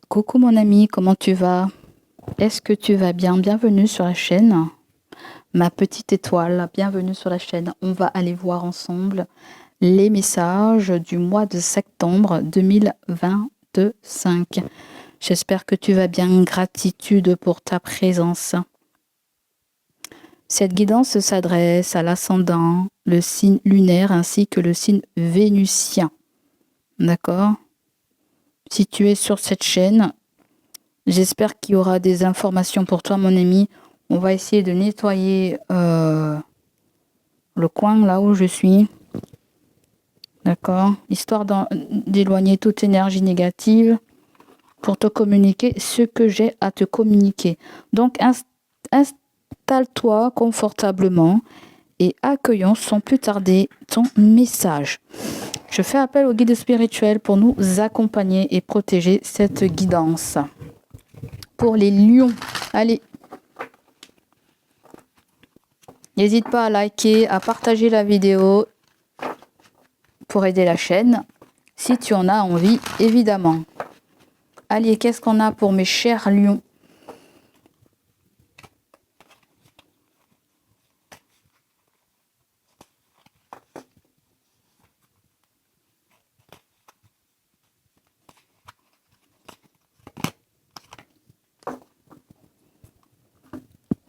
Coucou mon ami, comment tu vas? Est-ce que tu vas bien? Bienvenue sur la chaîne. Ma petite étoile, bienvenue sur la chaîne. On va aller voir ensemble les messages du mois de septembre 2025. J'espère que tu vas bien. Gratitude pour ta présence. Cette guidance s'adresse à l'ascendant, le signe lunaire ainsi que le signe vénusien. D'accord? Si tu es sur cette chaîne, j'espère qu'il y aura des informations pour toi, mon ami. On va essayer de nettoyer le coin là où je suis. D'accord? Histoire d'éloigner toute énergie négative pour te communiquer ce que j'ai à te communiquer. Donc, installe-toi confortablement et accueillons sans plus tarder ton message. Je fais appel au guide spirituel pour nous accompagner et protéger cette guidance. Pour les lions, allez, n'hésite pas à liker, à partager la vidéo pour aider la chaîne, si tu en as envie, évidemment. Allez, qu'est-ce qu'on a pour mes chers lions?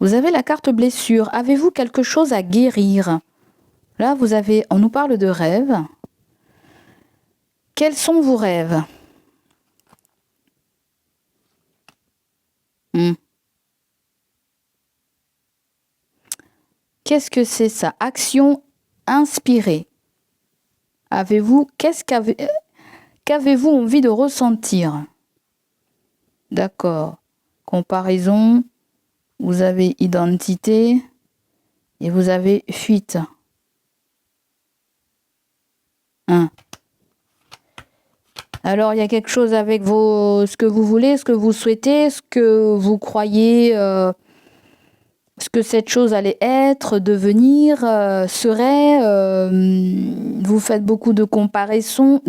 Vous avez la carte blessure. Avez-vous quelque chose à guérir? Là, on nous parle de rêves. Quels sont vos rêves? Qu'est-ce que c'est ça? Action inspirée. Qu'avez-vous envie de ressentir? D'accord. Comparaison. Vous avez identité. Et vous avez fuite. Alors, il y a quelque chose avec ce que vous voulez, ce que vous souhaitez, ce que vous croyez, ce que cette chose allait être, devenir, serait. Vous faites beaucoup de comparaisons,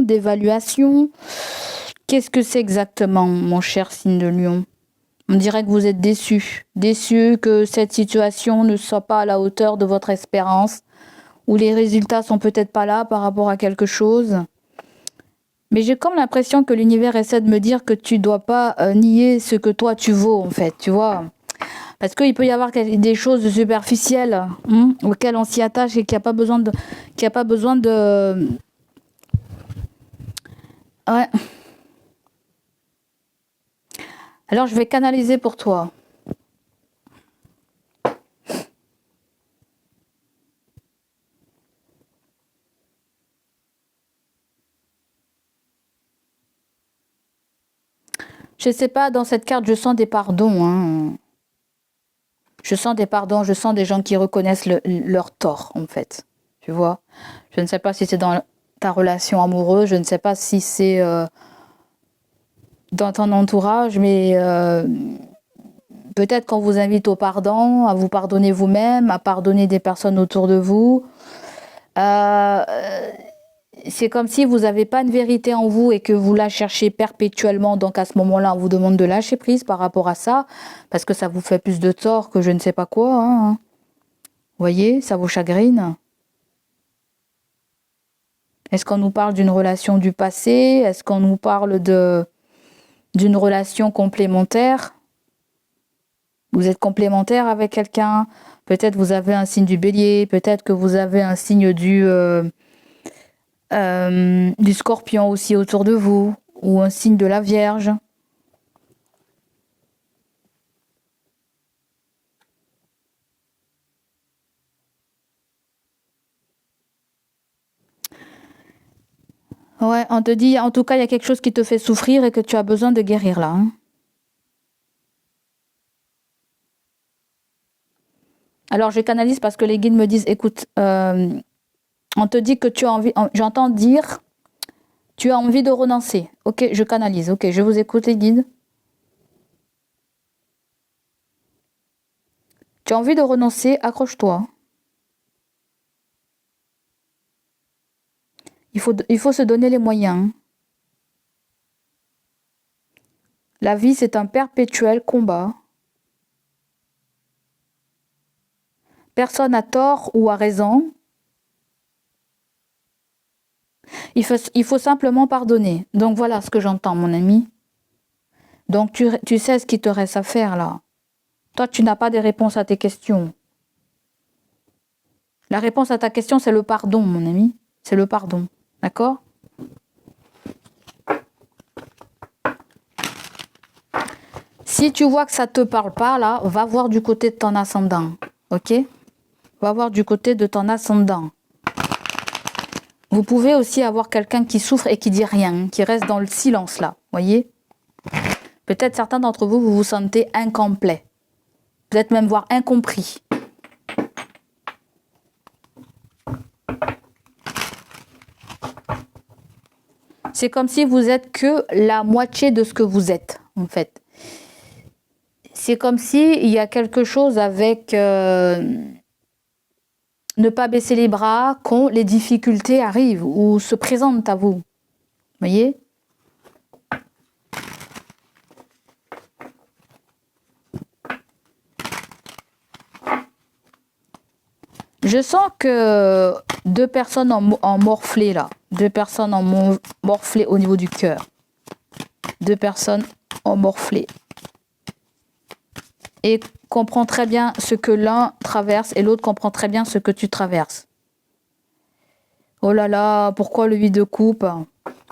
d'évaluations. Qu'est-ce que c'est exactement, mon cher signe de Lion? On dirait que vous êtes déçu. Déçu que cette situation ne soit pas à la hauteur de votre espérance, ou les résultats sont peut-être pas là par rapport à quelque chose. Mais j'ai comme l'impression que l'univers essaie de me dire que tu dois pas nier ce que toi tu vaux, en fait, tu vois. Parce qu'il peut y avoir des choses superficielles auxquelles on s'y attache et qu'il n'y a pas besoin de... Ouais. Alors je vais canaliser pour toi. Je sais pas, dans cette carte, je sens des pardons. Je sens des pardons, je sens des gens qui reconnaissent leur tort, en fait. Tu vois? Je ne sais pas si c'est dans ta relation amoureuse, je ne sais pas si c'est dans ton entourage, mais peut-être qu'on vous invite au pardon, à vous pardonner vous-même, à pardonner des personnes autour de vous. C'est comme si vous n'avez pas une vérité en vous et que vous la cherchez perpétuellement. Donc à ce moment-là, on vous demande de lâcher prise par rapport à ça, parce que ça vous fait plus de tort que je ne sais pas quoi. Vous voyez, ça vous chagrine. Est-ce qu'on nous parle d'une relation du passé? Est-ce qu'on nous parle d'une relation complémentaire? Vous êtes complémentaire avec quelqu'un? Peut-être vous avez un signe du bélier, peut-être que vous avez un signe du scorpion aussi autour de vous, ou un signe de la Vierge. Ouais, on te dit, en tout cas, il y a quelque chose qui te fait souffrir et que tu as besoin de guérir là. Alors, je canalise parce que les guides me disent, écoute, on te dit que tu as envie, j'entends dire, tu as envie de renoncer. Ok, je canalise. Ok, je vous écoute les guides. Tu as envie de renoncer, accroche-toi. Il faut se donner les moyens. La vie, c'est un perpétuel combat. Personne n'a tort ou a raison. Il faut simplement pardonner. Donc voilà ce que j'entends, mon ami. Donc tu sais ce qu'il te reste à faire là. Toi, tu n'as pas de réponse à tes questions. La réponse à ta question, c'est le pardon, mon ami. C'est le pardon. D'accord? Si tu vois que ça ne te parle pas, là, va voir du côté de ton ascendant. Ok? Va voir du côté de ton ascendant. Vous pouvez aussi avoir quelqu'un qui souffre et qui dit rien, qui reste dans le silence, là. Voyez? Peut-être certains d'entre vous, vous vous sentez incomplet. Peut-être même voire incompris. C'est comme si vous êtes que la moitié de ce que vous êtes, en fait. C'est comme si il y a quelque chose avec ne pas baisser les bras quand les difficultés arrivent ou se présentent à vous. Voyez? Je sens que deux personnes en morflé là. Deux personnes en morflé au niveau du cœur. Deux personnes en morflé. Et comprend très bien ce que l'un traverse et l'autre comprend très bien ce que tu traverses. Oh là là, pourquoi le 8 de coupe?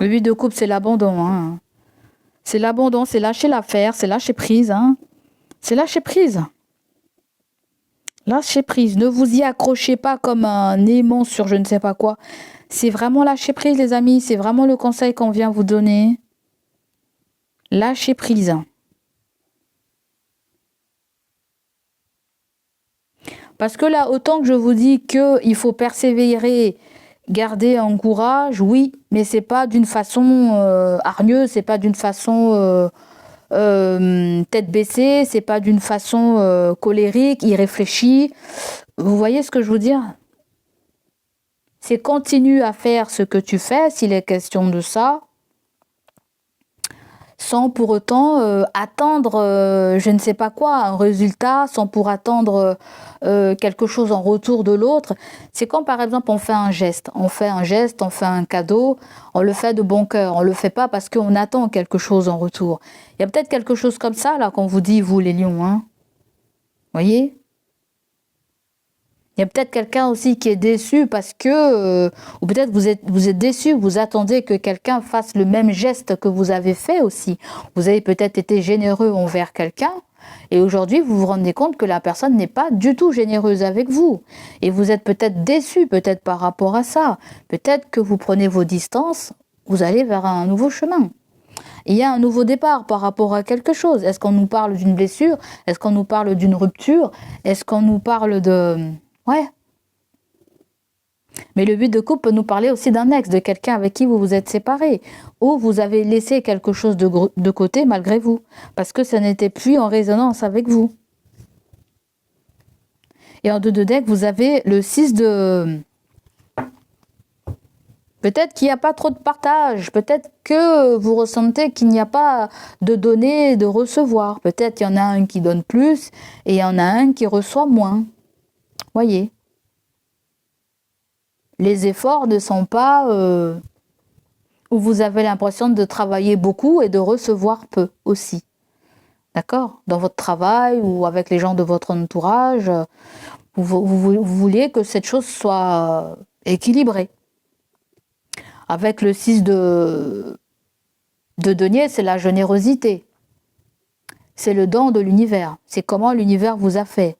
Le 8 de coupe, c'est l'abandon. Hein. C'est l'abandon, c'est lâcher l'affaire, c'est lâcher prise. Hein. C'est lâcher prise. Lâcher prise. Ne vous y accrochez pas comme un aimant sur je ne sais pas quoi. C'est vraiment lâcher prise, les amis. C'est vraiment le conseil qu'on vient vous donner. Lâcher prise. Parce que là, autant que je vous dis qu'il faut persévérer, garder un courage, oui, mais c'est pas d'une façon hargneuse, c'est pas d'une façon tête baissée, c'est pas d'une façon colérique, irréfléchie. Vous voyez ce que je veux dire? C'est continue à faire ce que tu fais, s'il est question de ça, sans pour autant attendre je ne sais pas quoi, un résultat, sans pour attendre quelque chose en retour de l'autre. C'est comme par exemple on fait un geste, on fait un cadeau, on le fait de bon cœur, on le fait pas parce qu'on attend quelque chose en retour. Il y a peut-être quelque chose comme ça là qu'on vous dit, vous les lions, hein. Voyez? Il y a peut-être quelqu'un aussi qui est déçu parce que, ou peut-être vous êtes déçu, vous attendez que quelqu'un fasse le même geste que vous avez fait aussi. Vous avez peut-être été généreux envers quelqu'un et aujourd'hui vous vous rendez compte que la personne n'est pas du tout généreuse avec vous. Et vous êtes peut-être déçu, peut-être par rapport à ça. Peut-être que vous prenez vos distances, vous allez vers un nouveau chemin. Il y a un nouveau départ par rapport à quelque chose. Est-ce qu'on nous parle d'une blessure? Est-ce qu'on nous parle d'une rupture? Est-ce qu'on nous parle de... Ouais. Mais le 8 de coupe peut nous parler aussi d'un ex, de quelqu'un avec qui vous vous êtes séparés, ou vous avez laissé quelque chose de côté malgré vous, parce que ça n'était plus en résonance avec vous. Et en 2 de deck, vous avez le 6 de... Peut-être qu'il n'y a pas trop de partage, peut-être que vous ressentez qu'il n'y a pas de donner, de recevoir. Peut-être qu'il y en a un qui donne plus, et il y en a un qui reçoit moins. Voyez, les efforts ne sont pas où vous avez l'impression de travailler beaucoup et de recevoir peu aussi. D'accord? Dans votre travail ou avec les gens de votre entourage, vous vouliez que cette chose soit équilibrée. Avec le 6 de denier, c'est la générosité. C'est le don de l'univers. C'est comment l'univers vous a fait.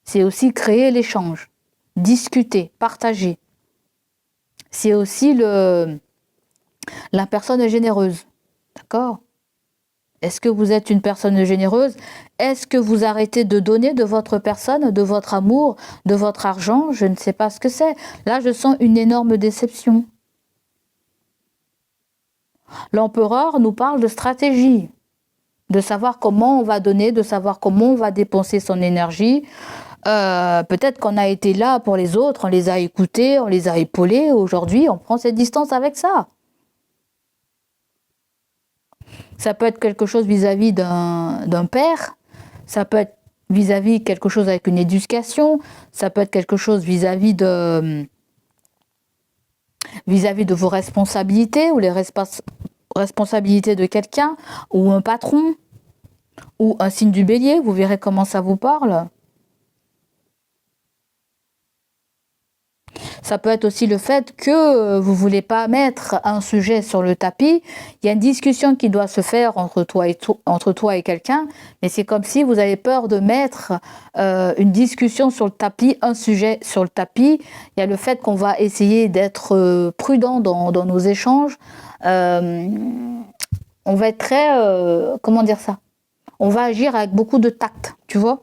C'est aussi créer l'échange, discuter, partager. C'est aussi la personne généreuse. D'accord? Est-ce que vous êtes une personne généreuse? Est-ce que vous arrêtez de donner de votre personne, de votre amour, de votre argent? Je ne sais pas ce que c'est. Là, je sens une énorme déception. L'empereur nous parle de stratégie, de savoir comment on va donner, de savoir comment on va dépenser son énergie. Peut-être qu'on a été là pour les autres, on les a écoutés, on les a épaulés. Aujourd'hui, on prend ses distances avec ça. Ça peut être quelque chose vis-à-vis d'un père, ça peut être vis-à-vis quelque chose avec une éducation, ça peut être quelque chose vis-à-vis de vos responsabilités ou les responsabilités de quelqu'un ou un patron ou un signe du bélier, vous verrez comment ça vous parle. Ça peut être aussi le fait que vous voulez pas mettre un sujet sur le tapis. Il y a une discussion qui doit se faire entre toi et quelqu'un, mais c'est comme si vous avez peur de mettre une discussion sur le tapis, un sujet sur le tapis. Il y a le fait qu'on va essayer d'être prudent dans nos échanges. On va être très, comment dire ça? On va agir avec beaucoup de tact, tu vois?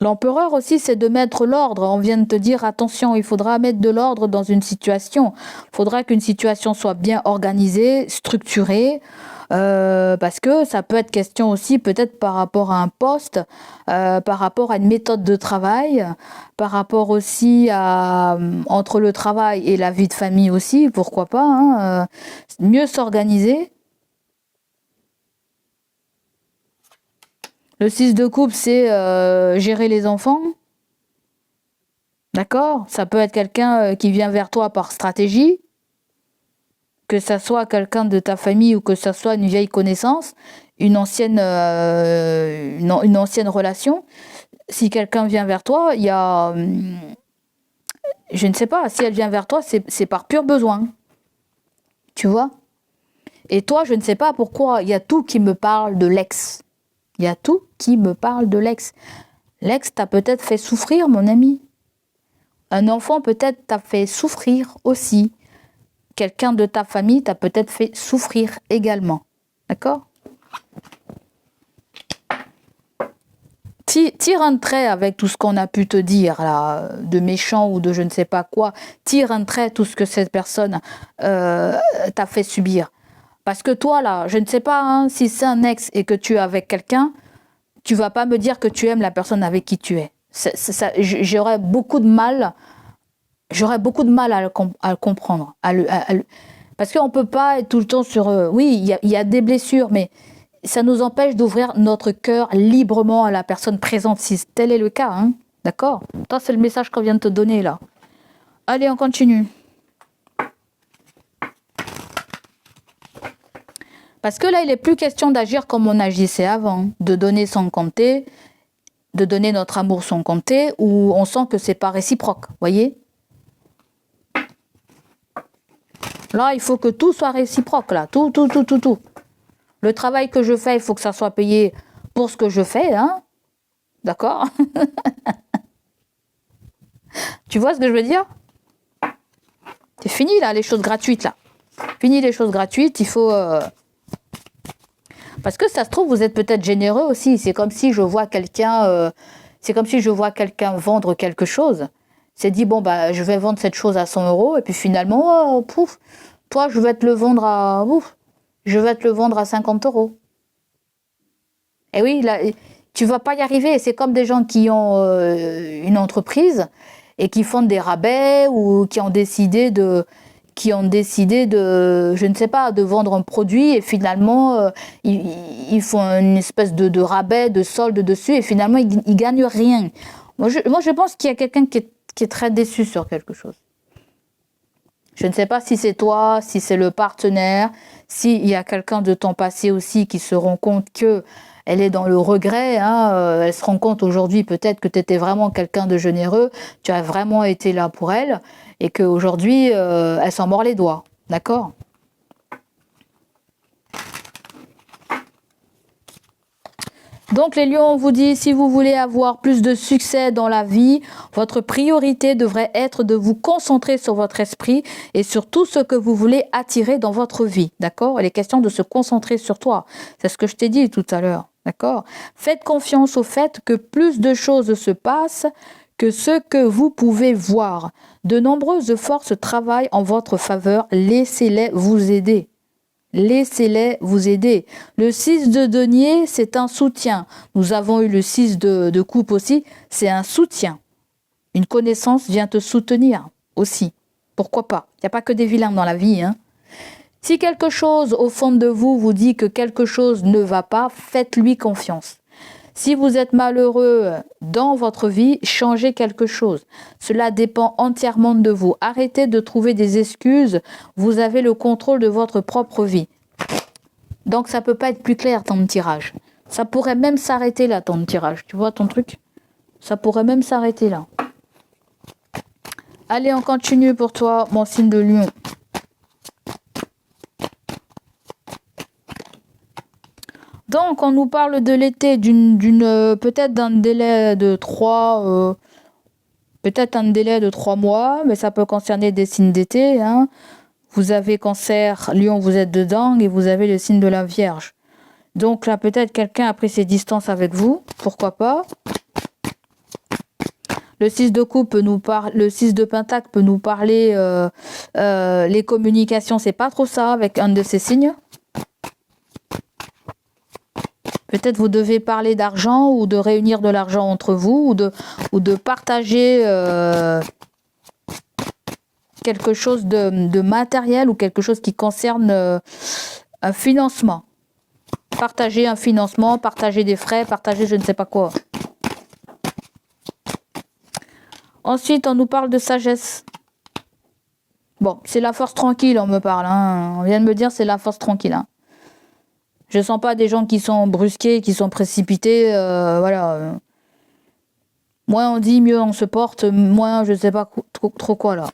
L'empereur aussi, c'est de mettre l'ordre. On vient de te dire, attention, il faudra mettre de l'ordre dans une situation. Il faudra qu'une situation soit bien organisée, structurée, parce que ça peut être question aussi peut-être par rapport à un poste, par rapport à une méthode de travail, par rapport aussi à entre le travail et la vie de famille aussi, pourquoi pas, hein, mieux s'organiser. Le 6 de coupe, c'est gérer les enfants. D'accord? Ça peut être quelqu'un qui vient vers toi par stratégie, que ça soit quelqu'un de ta famille ou que ça soit une vieille connaissance, une ancienne relation. Si quelqu'un vient vers toi, il y a... je ne sais pas, si elle vient vers toi, c'est par pur besoin. Tu vois? Et toi, je ne sais pas pourquoi, il y a tout qui me parle de l'ex. Il y a tout qui me parle de l'ex. L'ex t'a peut-être fait souffrir, mon ami. Un enfant peut-être t'a fait souffrir aussi. Quelqu'un de ta famille t'a peut-être fait souffrir également. D'accord? Tire un trait avec tout ce qu'on a pu te dire, là, de méchant ou de je ne sais pas quoi. Tire un trait tout ce que cette personne t'a fait subir. Parce que toi, là, je ne sais pas, hein, si c'est un ex et que tu es avec quelqu'un, tu vas pas me dire que tu aimes la personne avec qui tu es. J'aurais beaucoup de mal à le comprendre. Parce qu'on peut pas être tout le temps sur... oui, il y a des blessures, mais ça nous empêche d'ouvrir notre cœur librement à la personne présente, si tel est le cas. Hein. D'accord? Ça, c'est le message qu'on vient de te donner, là. Allez, on continue. Parce que là, il n'est plus question d'agir comme on agissait avant, de donner sans compter, de donner notre amour sans compter, où on sent que c'est pas réciproque, voyez? Là, il faut que tout soit réciproque, là, tout. Le travail que je fais, il faut que ça soit payé pour ce que je fais, hein? D'accord? Tu vois ce que je veux dire? C'est fini, là, les choses gratuites, là. Fini les choses gratuites, il faut... Parce que ça se trouve, vous êtes peut-être généreux aussi. C'est comme si je vois quelqu'un vendre quelque chose. C'est dit, bon, bah, je vais vendre cette chose à 100 €. Et puis finalement, pouf, toi, je vais te le vendre à 50 €. Et oui, là, tu vas pas y arriver. C'est comme des gens qui ont une entreprise et qui font des rabais ou qui ont décidé de, je ne sais pas, de vendre un produit et finalement, ils font une espèce de rabais, de solde dessus et finalement, ils gagnent rien. Moi, je pense qu'il y a quelqu'un qui est très déçu sur quelque chose. Je ne sais pas si c'est toi, si c'est le partenaire, s'il y a quelqu'un de ton passé aussi qui se rend compte que elle est dans le regret, hein, elle se rend compte aujourd'hui peut-être que tu étais vraiment quelqu'un de généreux, tu as vraiment été là pour elle, et qu'aujourd'hui, elle s'en mord les doigts. D'accord ? Donc les lions, on vous dit, si vous voulez avoir plus de succès dans la vie, votre priorité devrait être de vous concentrer sur votre esprit et sur tout ce que vous voulez attirer dans votre vie. D'accord ? Il est question de se concentrer sur toi. C'est ce que je t'ai dit tout à l'heure. D'accord ? Faites confiance au fait que plus de choses se passent que ce que vous pouvez voir. De nombreuses forces travaillent en votre faveur. Laissez-les vous aider. Laissez-les vous aider. Le 6 de denier, c'est un soutien. Nous avons eu le 6 de coupe aussi. C'est un soutien. Une connaissance vient te soutenir aussi. Pourquoi pas? Il n'y a pas que des vilains dans la vie, hein. Si quelque chose au fond de vous vous dit que quelque chose ne va pas, faites-lui confiance. Si vous êtes malheureux dans votre vie, changez quelque chose. Cela dépend entièrement de vous. Arrêtez de trouver des excuses. Vous avez le contrôle de votre propre vie. Donc ça peut pas être plus clair ton tirage. Ça pourrait même s'arrêter là ton tirage. Tu vois ton truc? Ça pourrait même s'arrêter là. Allez, on continue pour toi, mon signe de Lion. Donc, on nous parle de l'été, peut-être d'un délai de 3 mois, mais ça peut concerner des signes d'été, hein. Vous avez Cancer, Lion, vous êtes dedans, et vous avez le signe de la Vierge. Donc là, peut-être quelqu'un a pris ses distances avec vous, pourquoi pas. Le 6 de coupe le 6 de pentacle peut nous parler les communications, c'est pas trop ça avec un de ces signes. Peut-être vous devez parler d'argent ou de réunir de l'argent entre vous ou de partager quelque chose de matériel ou quelque chose qui concerne un financement. Partager un financement, partager des frais, partager je ne sais pas quoi. Ensuite, on nous parle de sagesse. Bon, c'est la force tranquille, on me parle. Hein. On vient de me dire c'est la force tranquille. Hein. Je sens pas des gens qui sont brusqués, qui sont précipités. Voilà. Moins on dit, mieux on se porte. Moins je sais pas trop quoi là.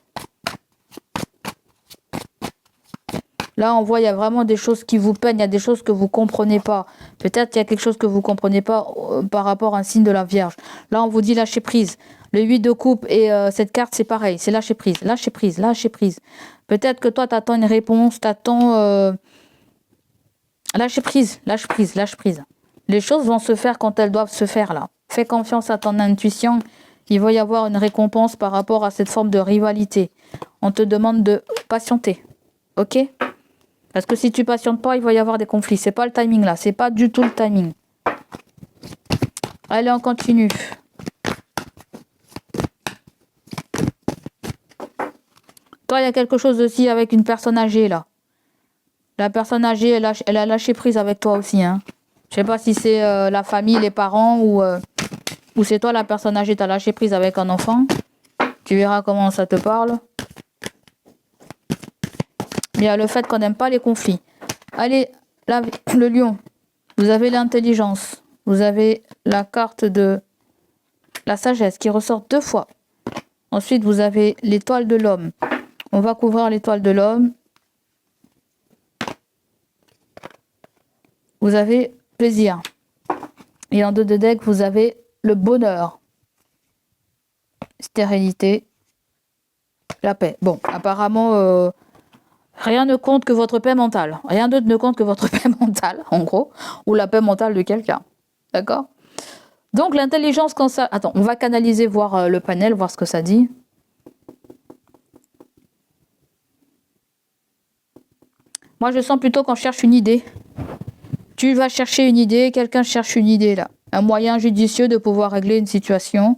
Là, on voit, il y a vraiment des choses qui vous peignent, il y a des choses que vous comprenez pas. Peut-être il y a quelque chose que vous comprenez pas par rapport à un signe de la Vierge. Là, on vous dit lâcher prise. Le 8 de coupe et cette carte, c'est pareil. C'est lâcher prise, lâcher prise, lâcher prise. Peut-être que toi, tu attends une réponse, tu attends... Lâcher prise, lâche prise, lâche prise. Les choses vont se faire quand elles doivent se faire, là. Fais confiance à ton intuition. Il va y avoir une récompense par rapport à cette forme de rivalité. On te demande de patienter. Ok ? Parce que si tu patientes pas, il va y avoir des conflits. C'est pas le timing là, c'est pas du tout le timing. Allez, on continue. Toi, il y a quelque chose aussi avec une personne âgée là. La personne âgée, elle a lâché prise avec toi aussi. Hein. Je sais pas si c'est la famille, les parents ou c'est toi la personne âgée, tu as lâché prise avec un enfant. Tu verras comment ça te parle. Il y a le fait qu'on n'aime pas les conflits. Allez, le lion. Vous avez l'intelligence. Vous avez la carte de la sagesse qui ressort 2 fois. Ensuite, vous avez l'étoile de l'homme. On va couvrir l'étoile de l'homme. Vous avez plaisir. Et en 2 de deck, vous avez le bonheur. Stérilité. La paix. Bon, apparemment... rien ne compte que votre paix mentale. Rien d'autre ne compte que votre paix mentale, en gros. Ou la paix mentale de quelqu'un. D'accord ? Donc, l'intelligence, quand ça... Attends, on va canaliser, voir le panel, voir ce que ça dit. Moi, je sens plutôt qu'on cherche une idée. Tu vas chercher une idée, quelqu'un cherche une idée, là. Un moyen judicieux de pouvoir régler une situation.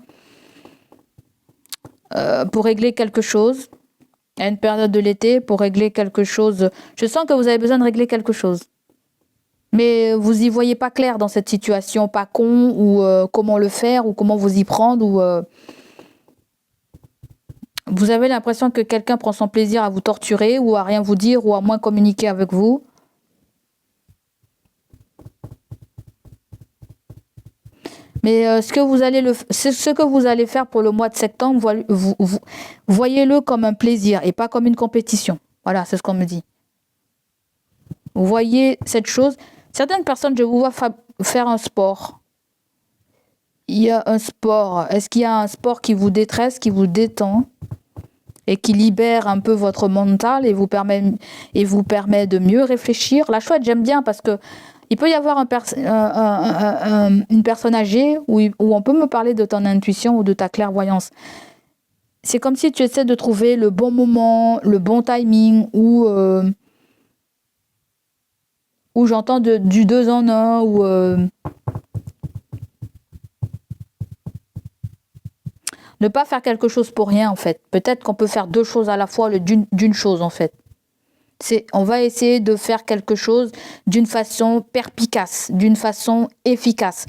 Pour régler quelque chose. À une période de l'été, pour régler quelque chose. Je sens que vous avez besoin de régler quelque chose. Mais vous y voyez pas clair dans cette situation, pas con, ou comment le faire, ou comment vous y prendre, ou vous avez l'impression que quelqu'un prend son plaisir à vous torturer, ou à rien vous dire, ou à moins communiquer avec vous. Mais ce que vous allez faire pour le mois de septembre, vous voyez-le comme un plaisir et pas comme une compétition. Voilà, c'est ce qu'on me dit. Vous voyez cette chose. Certaines personnes, je vous vois faire un sport. Il y a un sport. Est-ce qu'il y a un sport qui vous détresse, qui vous détend et qui libère un peu votre mental et vous permet de mieux réfléchir? La chouette, j'aime bien parce que il peut y avoir une personne âgée où on peut me parler de ton intuition ou de ta clairvoyance. C'est comme si tu essaies de trouver le bon moment, le bon timing, où j'entends du 2 en 1, Ne pas faire quelque chose pour rien, en fait. Peut-être qu'on peut faire deux choses à la fois, d'une chose, en fait. On va essayer de faire quelque chose d'une façon perspicace, d'une façon efficace.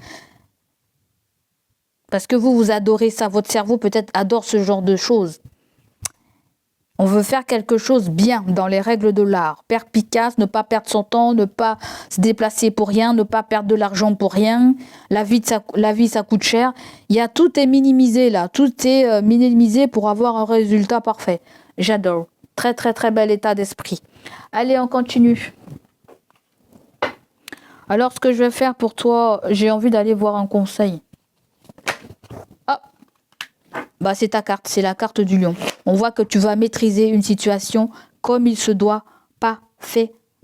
Parce que vous adorez ça. Votre cerveau peut-être adore ce genre de choses. On veut faire quelque chose bien dans les règles de l'art. Perspicace, ne pas perdre son temps, ne pas se déplacer pour rien, ne pas perdre de l'argent pour rien. La vie, ça coûte cher. Tout est minimisé là. Tout est minimisé pour avoir un résultat parfait. J'adore. Très, très, très bel état d'esprit. Allez, on continue. Alors, ce que je vais faire pour toi, j'ai envie d'aller voir un conseil. Bah, c'est ta carte, c'est la carte du lion. On voit que tu vas maîtriser une situation comme il se doit,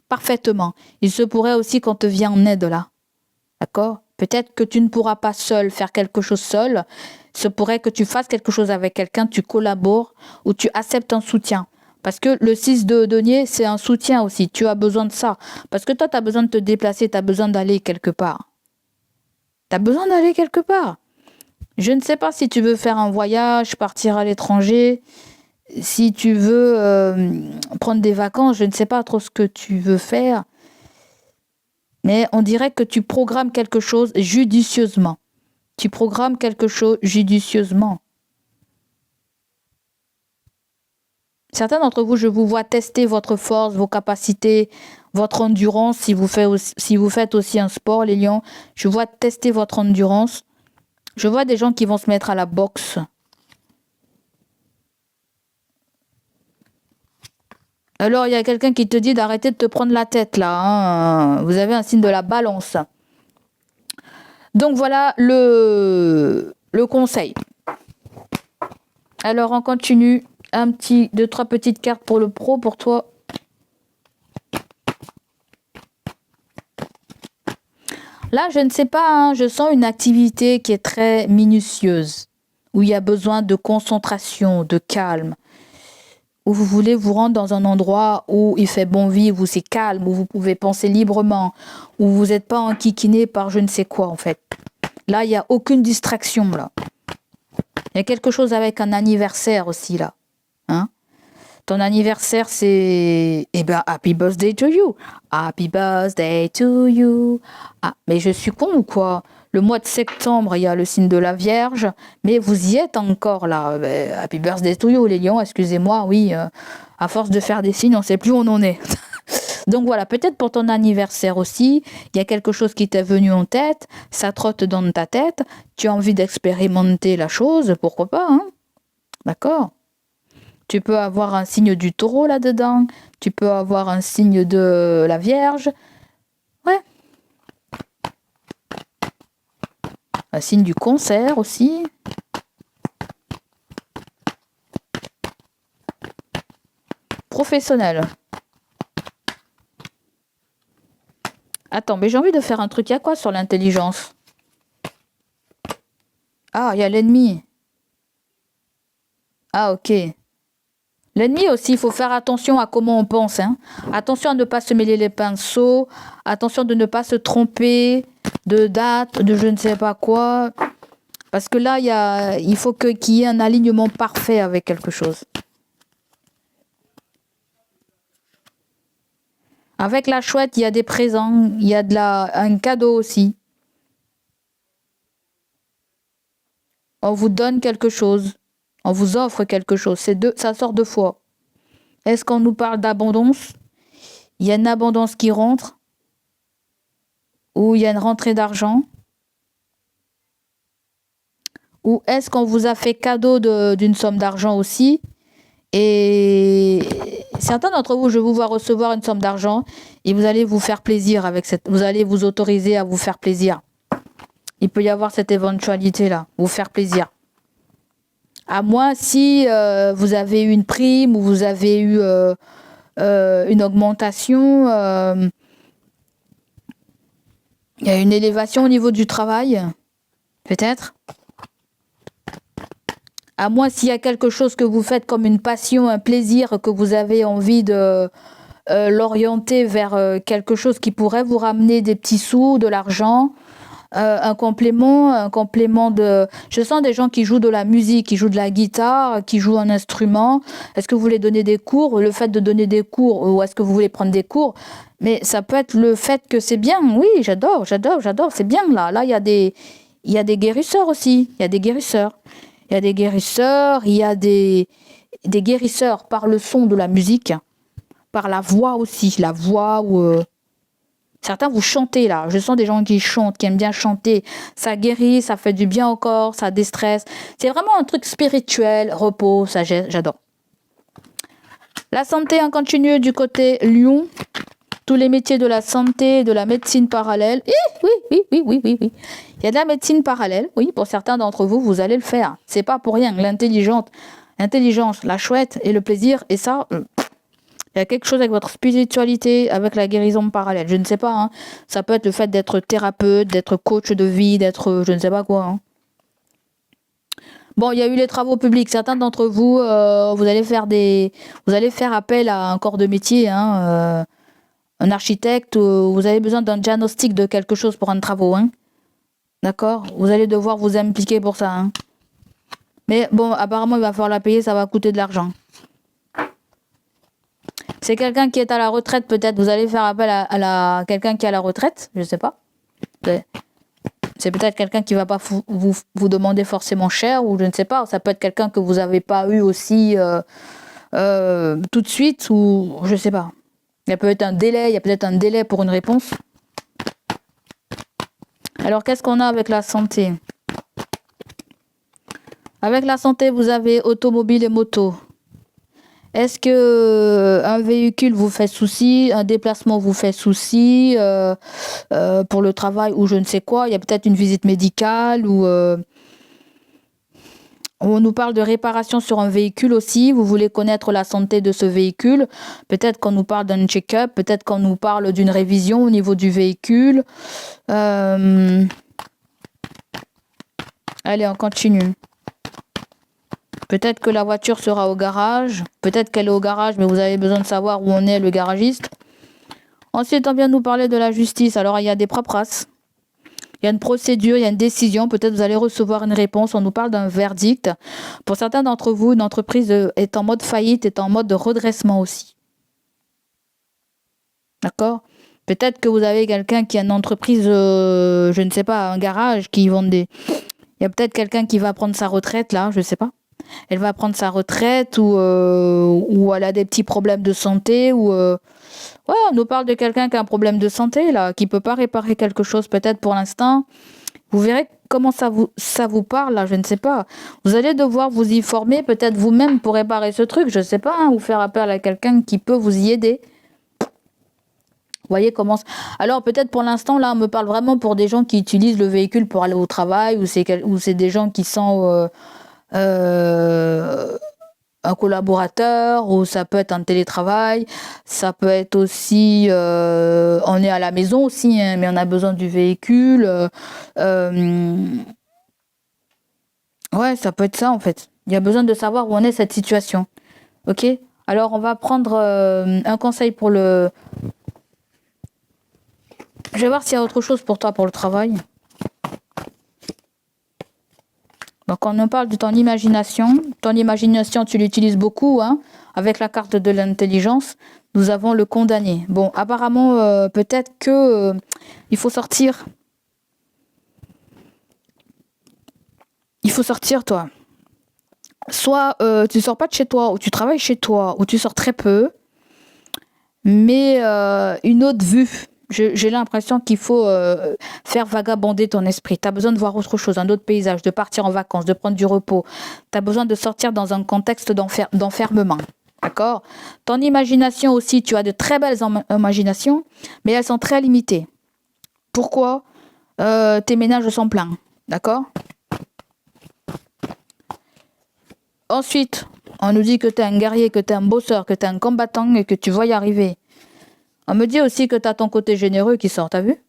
parfaitement. Il se pourrait aussi qu'on te vienne en aide là. D'accord? Peut-être que tu ne pourras pas seul faire quelque chose seul. Il se pourrait que tu fasses quelque chose avec quelqu'un, tu collabores ou tu acceptes un soutien. Parce que le 6 de denier, c'est un soutien aussi. Tu as besoin de ça. Parce que toi, tu as besoin de te déplacer, tu as besoin d'aller quelque part. Tu as besoin d'aller quelque part. Je ne sais pas si tu veux faire un voyage, partir à l'étranger, si tu veux prendre des vacances, je ne sais pas trop ce que tu veux faire. Mais on dirait que tu programmes quelque chose judicieusement. Tu programmes quelque chose judicieusement. Certains d'entre vous, je vous vois tester votre force, vos capacités, votre endurance. Si vous faites aussi un sport, les lions, je vois tester votre endurance. Je vois des gens qui vont se mettre à la boxe. Alors, il y a quelqu'un qui te dit d'arrêter de te prendre la tête, là. Hein. Vous avez un signe de la balance. Donc, voilà le conseil. Alors, on continue. Deux, trois petites cartes pour le pro, pour toi. Là, je ne sais pas, hein, je sens une activité qui est très minutieuse, où il y a besoin de concentration, de calme, où vous voulez vous rendre dans un endroit où il fait bon vivre, où c'est calme, où vous pouvez penser librement, où vous n'êtes pas enquiquiné par je ne sais quoi en fait. Là, il n'y a aucune distraction là. Il y a quelque chose avec un anniversaire aussi là. Hein? Ton anniversaire, c'est... Eh ben, happy birthday to you. Happy birthday to you. Ah, mais je suis con ou quoi? Le mois de septembre, il y a le signe de la Vierge. Mais vous y êtes encore, là. Happy birthday to you, les lions, excusez-moi, oui. À force de faire des signes, on ne sait plus où on en est. Donc voilà, peut-être pour ton anniversaire aussi, il y a quelque chose qui t'est venu en tête. Ça trotte dans ta tête. Tu as envie d'expérimenter la chose, pourquoi pas, hein? D'accord? Tu peux avoir un signe du taureau là-dedans. Tu peux avoir un signe de la Vierge. Ouais. Un signe du Cancer aussi. Professionnel. Attends, mais j'ai envie de faire un truc. Il y a quoi sur l'intelligence? Ah, il y a l'ennemi. Ah, ok. L'ennemi aussi, il faut faire attention à comment on pense. Hein. Attention à ne pas se mêler les pinceaux. Attention de ne pas se tromper de date, de je ne sais pas quoi. Parce que là, il faut qu'il y ait un alignement parfait avec quelque chose. Avec la chouette, il y a des présents. Il y a un cadeau aussi. On vous donne quelque chose. On vous offre quelque chose. Ça sort deux fois. Est-ce qu'on nous parle d'abondance? Il y a une abondance qui rentre? Ou il y a une rentrée d'argent? Ou est-ce qu'on vous a fait cadeau d'une somme d'argent aussi? Et certains d'entre vous, je vous vois recevoir une somme d'argent et vous allez vous faire plaisir avec vous allez vous autoriser à vous faire plaisir. Il peut y avoir cette éventualité-là, vous faire plaisir. À moins si vous avez eu une prime ou vous avez eu une augmentation, il y a une élévation au niveau du travail, peut-être. À moins s'il y a quelque chose que vous faites comme une passion, un plaisir, que vous avez envie de l'orienter vers quelque chose qui pourrait vous ramener des petits sous, de l'argent. un complément de... Je sens des gens qui jouent de la musique, qui jouent de la guitare, qui jouent un instrument. Est-ce que vous voulez donner des cours? Le fait de donner des cours, ou est-ce que vous voulez prendre des cours? Mais ça peut être le fait que c'est bien. Oui, j'adore, c'est bien là. Là, il y a des guérisseurs aussi. Il y a des guérisseurs. Il y a des guérisseurs, il y a des guérisseurs par le son de la musique, par la voix aussi. La voix ou... Certains, vous chantez là. Je sens des gens qui chantent, qui aiment bien chanter. Ça guérit, ça fait du bien au corps, ça déstresse. C'est vraiment un truc spirituel, repos, sagesse, j'adore. La santé en continu du côté Lion. Tous les métiers de la santé, de la médecine parallèle. Oui. Il y a de la médecine parallèle. Oui, pour certains d'entre vous, vous allez le faire. C'est pas pour rien. L'intelligence, la chouette et le plaisir. Et ça... Il y a quelque chose avec votre spiritualité, avec la guérison parallèle. Je ne sais pas. Hein. Ça peut être le fait d'être thérapeute, d'être coach de vie, d'être je ne sais pas quoi. Hein. Bon, il y a eu les travaux publics. Certains d'entre vous, vous allez faire appel à un corps de métier, hein, un architecte. Vous avez besoin d'un diagnostic de quelque chose pour un travaux. Hein. D'accord? Vous allez devoir vous impliquer pour ça. Hein. Mais bon, apparemment, il va falloir la payer. Ça va coûter de l'argent. C'est quelqu'un qui est à la retraite, peut-être. Vous allez faire appel à quelqu'un qui est à la retraite, je ne sais pas. C'est peut-être quelqu'un qui ne va pas vous demander forcément cher, ou je ne sais pas. Ça peut être quelqu'un que vous n'avez pas eu aussi tout de suite, ou je ne sais pas. Il y a peut-être un délai pour une réponse. Alors, qu'est-ce qu'on a avec la santé? Avec la santé, vous avez automobile et moto. Est-ce que un véhicule vous fait souci, un déplacement vous fait souci pour le travail ou je ne sais quoi? Il y a peut-être une visite médicale ou on nous parle de réparation sur un véhicule aussi. Vous voulez connaître la santé de ce véhicule. Peut-être qu'on nous parle d'un check-up, peut-être qu'on nous parle d'une révision au niveau du véhicule. Allez, on continue. Peut-être que la voiture sera au garage. Peut-être qu'elle est au garage, mais vous avez besoin de savoir où on est, le garagiste. Ensuite, on vient nous parler de la justice. Alors, il y a des paperasses. Il y a une procédure, il y a une décision. Peut-être vous allez recevoir une réponse. On nous parle d'un verdict. Pour certains d'entre vous, une entreprise est en mode faillite, est en mode de redressement aussi. D'accord? Peut-être que vous avez quelqu'un qui a une entreprise, je ne sais pas, un garage qui vend des... Il y a peut-être quelqu'un qui va prendre sa retraite là, je ne sais pas. Elle va prendre sa retraite ou elle a des petits problèmes de santé ou ouais, on nous parle de quelqu'un qui a un problème de santé là, qui peut pas réparer quelque chose peut-être pour l'instant. Vous verrez comment ça vous parle là, je ne sais pas. Vous allez devoir vous y former peut-être vous-même pour réparer ce truc, je ne sais pas, hein, ou faire appel à quelqu'un qui peut vous y aider. Vous voyez comment... Alors peut-être pour l'instant là, on me parle vraiment pour des gens qui utilisent le véhicule pour aller au travail ou c'est des gens qui sont un collaborateur ou ça peut être un télétravail, ça peut être aussi on est à la maison aussi hein, mais on a besoin du véhicule ouais ça peut être ça en fait, il y a besoin de savoir où on est cette situation. Ok, alors on va prendre un conseil pour le... Je vais voir s'il y a autre chose pour toi pour le travail. Donc, on en parle de ton imagination. Ton imagination, tu l'utilises beaucoup, hein. Avec la carte de l'intelligence, nous avons le condamné. Bon, apparemment, peut-être que il faut sortir. Il faut sortir, toi. Soit tu sors pas de chez toi, ou tu travailles chez toi, ou tu sors très peu. Mais une autre vue. J'ai l'impression qu'il faut faire vagabonder ton esprit. Tu as besoin de voir autre chose, un autre paysage, de partir en vacances, de prendre du repos. Tu as besoin de sortir dans un contexte d'enfermement. D'accord? Ton imagination aussi, tu as de très belles imaginations, mais elles sont très limitées. Pourquoi? Tes ménages sont pleins. D'accord? Ensuite, on nous dit que tu es un guerrier, que tu es un bosseur, que tu es un combattant et que tu vas y arriver. On me dit aussi que tu as ton côté généreux qui sort, t'as vu?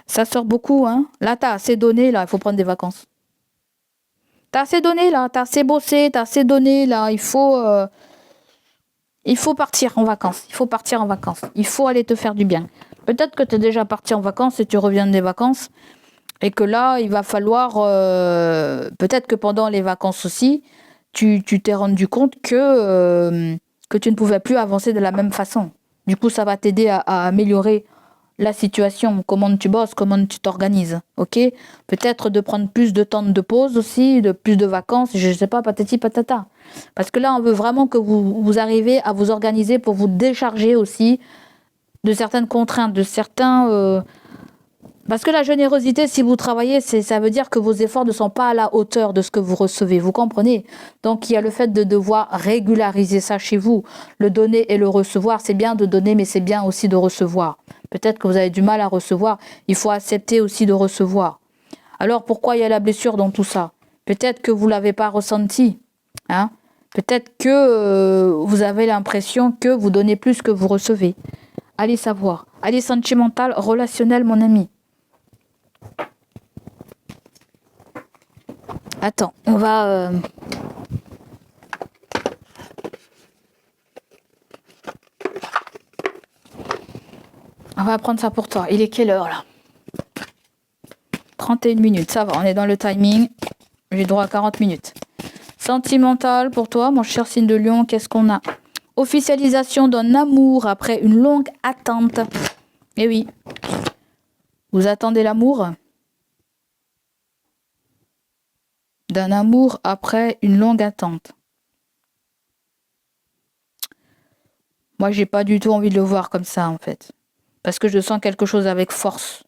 Ça sort beaucoup, hein. Là, tu as assez donné, là, il faut prendre des vacances. Tu as assez donné, là, tu as assez bossé, tu as assez donné, là, il faut partir en vacances. Il faut partir en vacances. Il faut aller te faire du bien. Peut-être que tu es déjà parti en vacances et tu reviens des vacances. Et que là, il va falloir... peut-être que pendant les vacances aussi, tu t'es rendu compte que tu ne pouvais plus avancer de la même façon. Du coup, ça va t'aider à améliorer la situation, comment tu bosses, comment tu t'organises, ok? Peut-être de prendre plus de temps de pause aussi, de plus de vacances, je ne sais pas, patati patata. Parce que là, on veut vraiment que vous arrivez à vous organiser pour vous décharger aussi de certaines contraintes, de certains... Parce que la générosité, si vous travaillez, ça veut dire que vos efforts ne sont pas à la hauteur de ce que vous recevez, vous comprenez? Donc il y a le fait de devoir régulariser ça chez vous. Le donner et le recevoir, c'est bien de donner, mais c'est bien aussi de recevoir. Peut-être que vous avez du mal à recevoir, il faut accepter aussi de recevoir. Alors pourquoi il y a la blessure dans tout ça? Peut-être que vous ne l'avez pas ressenti. Hein? Peut-être que vous avez l'impression que vous donnez plus que vous recevez. Allez savoir. Allez sentimental, relationnel, mon ami. Attends, on va prendre ça pour toi. Il est quelle heure là? 31 minutes, ça va, on est dans le timing. J'ai droit à 40 minutes. Sentimental pour toi, mon cher signe de Lion, qu'est-ce qu'on a? Officialisation d'un amour après une longue attente. Eh oui. Vous attendez l'amour? D'un amour après une longue attente. Moi, j'ai pas du tout envie de le voir comme ça, en fait. Parce que je sens quelque chose avec force.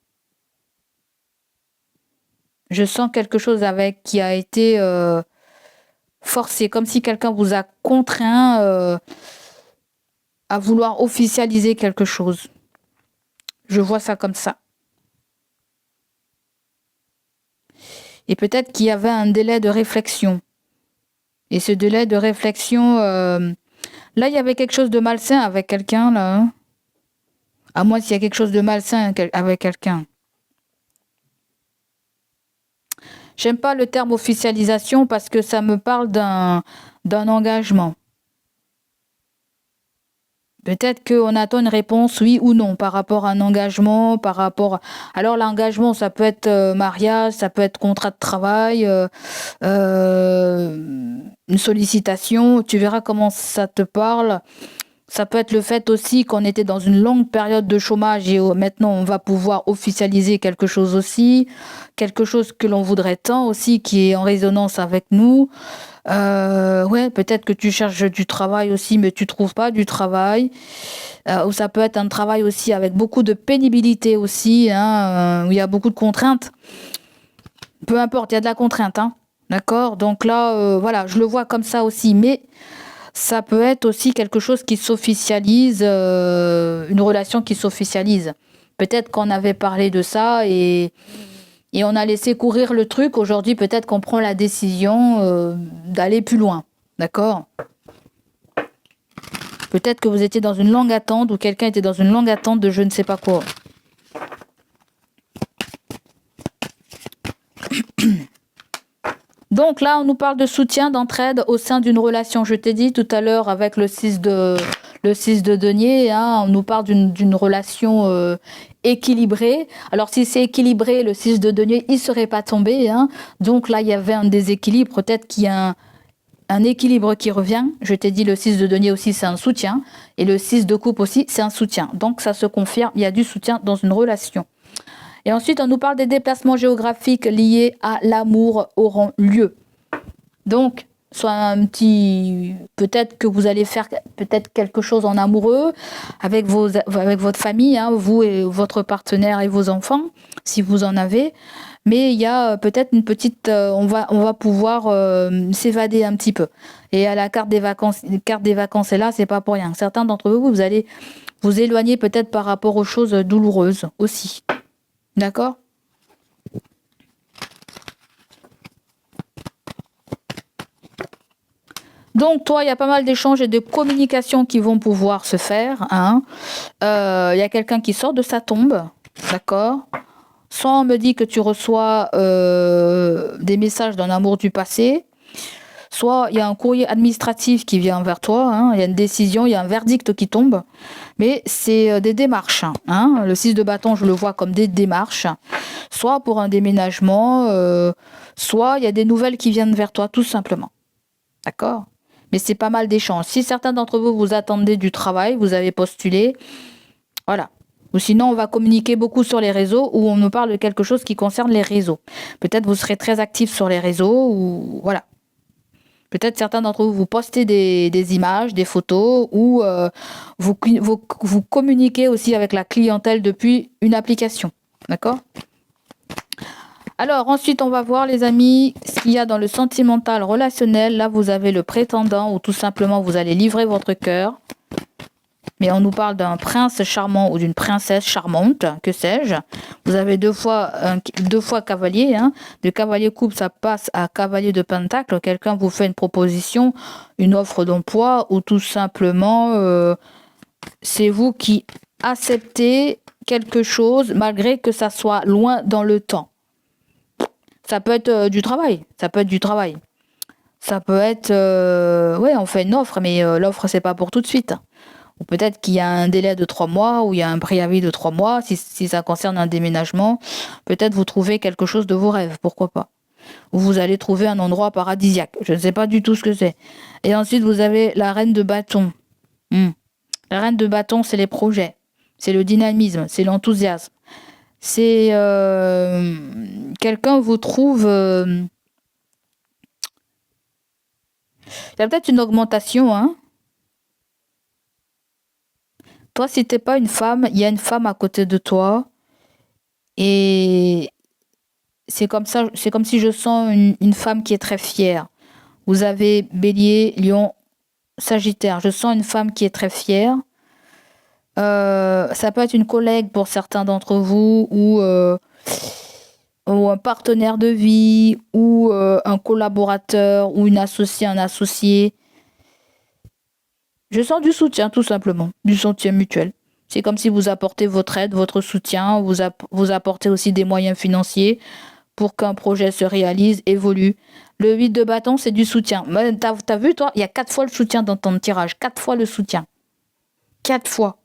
Je sens quelque chose avec qui a été forcé, comme si quelqu'un vous a contraint à vouloir officialiser quelque chose. Je vois ça comme ça. Et peut-être qu'il y avait un délai de réflexion. Et ce délai de réflexion, là, il y avait quelque chose de malsain avec quelqu'un, là. Hein, à moins s'il y a quelque chose de malsain avec quelqu'un. J'aime pas le terme officialisation parce que ça me parle d'un engagement. Peut-être qu'on attend une réponse oui ou non par rapport à un engagement, par rapport... Alors l'engagement, ça peut être mariage, ça peut être contrat de travail, une sollicitation, tu verras comment ça te parle. Ça peut être le fait aussi qu'on était dans une longue période de chômage et maintenant on va pouvoir officialiser quelque chose aussi, quelque chose que l'on voudrait tant aussi, qui est en résonance avec nous. Ouais, peut-être que tu cherches du travail aussi, mais tu trouves pas du travail. Ou ça peut être un travail aussi avec beaucoup de pénibilité aussi, hein, où il y a beaucoup de contraintes. Peu importe, il y a de la contrainte, hein, d'accord? Donc là, voilà, je le vois comme ça aussi, mais ça peut être aussi quelque chose qui s'officialise, une relation qui s'officialise. Peut-être qu'on avait parlé de ça et on a laissé courir le truc. Aujourd'hui, peut-être qu'on prend la décision d'aller plus loin. D'accord? Peut-être que vous étiez dans une longue attente ou quelqu'un était dans une longue attente de je ne sais pas quoi. Donc là, on nous parle de soutien, d'entraide au sein d'une relation. Je t'ai dit tout à l'heure avec le 6 de denier, hein, on nous parle d'une relation équilibrée. Alors si c'est équilibré, le 6 de denier, il ne serait pas tombé. Hein. Donc là, il y avait un déséquilibre. Peut-être qu'il y a un équilibre qui revient. Je t'ai dit le 6 de denier aussi, c'est un soutien. Et le 6 de coupe aussi, c'est un soutien. Donc ça se confirme, il y a du soutien dans une relation. Et ensuite, on nous parle des déplacements géographiques liés à l'amour auront lieu. Donc, soit un petit... Peut-être que vous allez faire peut-être quelque chose en amoureux avec votre famille, hein, vous et votre partenaire et vos enfants, si vous en avez. Mais il y a peut-être une petite... on va pouvoir s'évader un petit peu. Et à la carte des vacances est là, c'est pas pour rien. Certains d'entre vous, vous allez vous éloigner peut-être par rapport aux choses douloureuses aussi. D'accord? Donc, toi, il y a pas mal d'échanges et de communications qui vont pouvoir se faire. Hein. Il y a quelqu'un qui sort de sa tombe. D'accord? Soit on me dit que tu reçois des messages d'un amour du passé. soit il y a un courrier administratif qui vient vers toi, hein, il y a une décision, il y a un verdict qui tombe, mais c'est des démarches. Hein. Le 6 de bâton, je le vois comme des démarches, soit pour un déménagement, soit il y a des nouvelles qui viennent vers toi, tout simplement. D'accord? Mais c'est pas mal d'échanges. Si certains d'entre vous, vous attendez du travail, vous avez postulé, voilà. Ou sinon, on va communiquer beaucoup sur les réseaux où on nous parle de quelque chose qui concerne les réseaux. Peut-être vous serez très actif sur les réseaux ou voilà. Peut-être certains d'entre vous, vous postez des images, des photos ou vous communiquez aussi avec la clientèle depuis une application. D'accord? Alors ensuite, on va voir les amis, ce qu'il y a dans le sentimental relationnel. Là, vous avez le prétendant ou tout simplement, vous allez livrer votre cœur. Mais on nous parle d'un prince charmant ou d'une princesse charmante, que sais-je. Vous avez deux fois cavalier. Hein. De cavalier coupe, ça passe à cavalier de pentacle. Quelqu'un vous fait une proposition, une offre d'emploi ou tout simplement, c'est vous qui acceptez quelque chose malgré que ça soit loin dans le temps. Ça peut être du travail. Ça peut être du travail. Ça peut être, ouais, on fait une offre, mais l'offre, c'est pas pour tout de suite. Ou peut-être qu'il y a un délai de 3 mois, ou il y a un préavis de 3 mois, si ça concerne un déménagement. Peut-être vous trouvez quelque chose de vos rêves, pourquoi pas. Ou vous allez trouver un endroit paradisiaque. Je ne sais pas du tout ce que c'est. Et ensuite, vous avez la reine de bâton. La reine de bâton, c'est les projets. C'est le dynamisme, c'est l'enthousiasme. C'est quelqu'un vous trouve... il y a peut-être une augmentation, hein. Toi, si t'es pas une femme, il y a une femme à côté de toi. Et c'est comme ça, c'est comme si je sens une femme qui est très fière. Vous avez Bélier, Lion, Sagittaire. Je sens une femme qui est très fière. Ça peut être une collègue pour certains d'entre vous ou un partenaire de vie ou un collaborateur ou une associée, un associé. Je sens du soutien, tout simplement, du soutien mutuel. C'est comme si vous apportez votre aide, votre soutien, vous apportez aussi des moyens financiers pour qu'un projet se réalise, évolue. Le 8 de bâton, c'est du soutien. T'as vu, toi, il y a 4 fois le soutien dans ton tirage. 4 fois le soutien. 4 fois.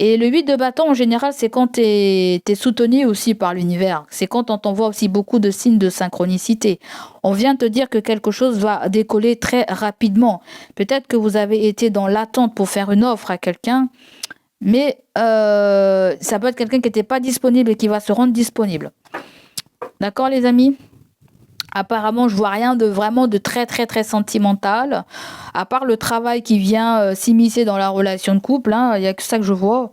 Et le 8 de bâton, en général, c'est quand t'es soutenu aussi par l'univers. C'est quand on t'envoie aussi beaucoup de signes de synchronicité. On vient te dire que quelque chose va décoller très rapidement. Peut-être que vous avez été dans l'attente pour faire une offre à quelqu'un, mais ça peut être quelqu'un qui n'était pas disponible et qui va se rendre disponible. D'accord, les amis ? Apparemment, je vois rien de vraiment de très très très sentimental, à part le travail qui vient s'immiscer dans la relation de couple. Hein, il y a que ça que je vois.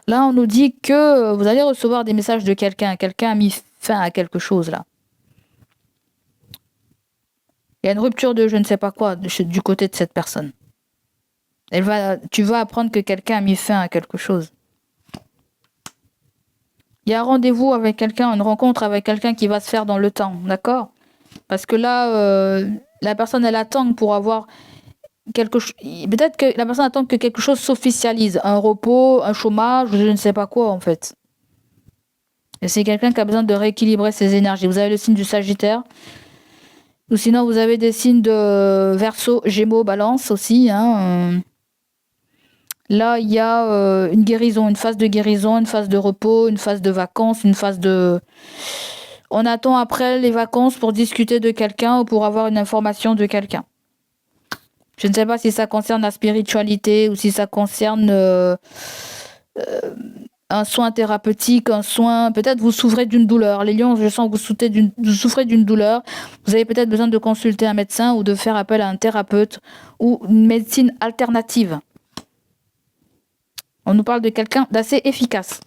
Là, on nous dit que vous allez recevoir des messages de quelqu'un. Quelqu'un a mis fin à quelque chose là. Il y a une rupture de je ne sais pas quoi du côté de cette personne. Tu vas apprendre que quelqu'un a mis fin à quelque chose. Il y a un rendez-vous avec quelqu'un, une rencontre avec quelqu'un qui va se faire dans le temps, d'accord ? Parce que là, la personne, elle attend pour avoir quelque chose. Peut-être que la personne attend que quelque chose s'officialise. Un repos, un chômage, je ne sais pas quoi, en fait. Et c'est quelqu'un qui a besoin de rééquilibrer ses énergies. Vous avez le signe du Sagittaire. Ou sinon, vous avez des signes de Verseau, Gémeaux, Balance aussi. Hein. Là, il y a une guérison, une phase de guérison, une phase de repos, une phase de vacances, une phase de... On attend après les vacances pour discuter de quelqu'un ou pour avoir une information de quelqu'un. Je ne sais pas si ça concerne la spiritualité ou si ça concerne un soin thérapeutique, un soin... Peut-être vous souffrez d'une douleur. Les lions, je sens que vous souffrez d'une douleur. Vous avez peut-être besoin de consulter un médecin ou de faire appel à un thérapeute ou une médecine alternative. On nous parle de quelqu'un d'assez efficace.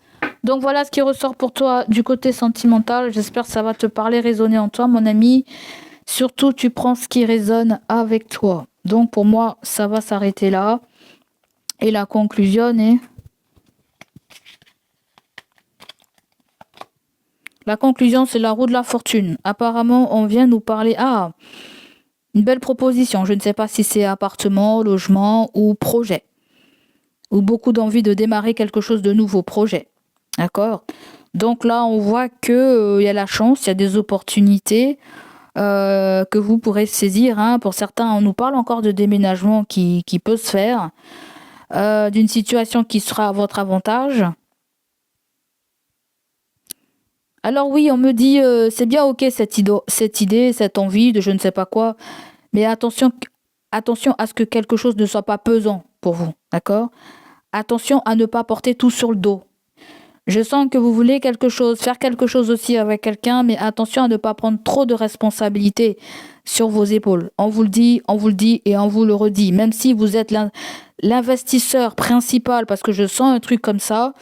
Donc voilà ce qui ressort pour toi du côté sentimental. J'espère que ça va te parler, résonner en toi, mon ami. Surtout, tu prends ce qui résonne avec toi. Donc pour moi, ça va s'arrêter là. Et la conclusion est... La conclusion, c'est la roue de la fortune. Apparemment, on vient nous parler... Ah, une belle proposition. Je ne sais pas si c'est appartement, logement ou projet. Ou beaucoup d'envie de démarrer quelque chose de nouveau, projet. D'accord ? Donc là, on voit qu'il y a la chance, il y a des opportunités. que vous pourrez saisir. Hein. Pour certains, on nous parle encore de déménagement qui peut se faire, d'une situation qui sera à votre avantage. Alors oui, on me dit, c'est bien ok cette idée, cette envie de je ne sais pas quoi, mais attention à ce que quelque chose ne soit pas pesant pour vous, d'accord? Attention à ne pas porter tout sur le dos. Je sens que vous voulez quelque chose, faire quelque chose aussi avec quelqu'un, mais attention à ne pas prendre trop de responsabilités sur vos épaules. On vous le dit et on vous le redit. Même si vous êtes l'investisseur principal, parce que je sens un truc comme ça,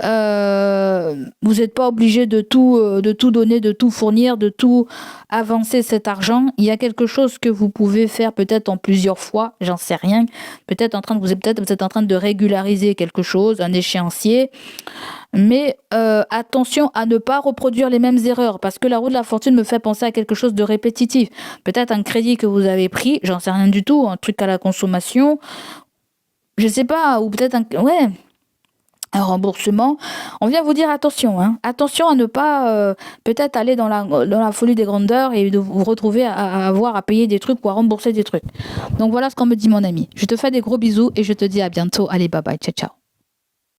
vous n'êtes pas obligé de tout donner, de tout fournir, de tout avancer cet argent. Il y a quelque chose que vous pouvez faire peut-être en plusieurs fois, j'en sais rien. Peut-être vous êtes en train de régulariser quelque chose, un échéancier. Mais attention à ne pas reproduire les mêmes erreurs, parce que la roue de la fortune me fait penser à quelque chose de répétitif. Peut-être un crédit que vous avez pris, j'en sais rien du tout, un truc à la consommation, je sais pas, ou peut-être un remboursement. On vient vous dire attention, hein, attention à ne pas peut-être aller dans la folie des grandeurs et de vous retrouver à avoir à payer des trucs ou à rembourser des trucs. Donc voilà ce qu'on me dit mon ami. Je te fais des gros bisous et je te dis à bientôt. Allez, bye bye, ciao ciao.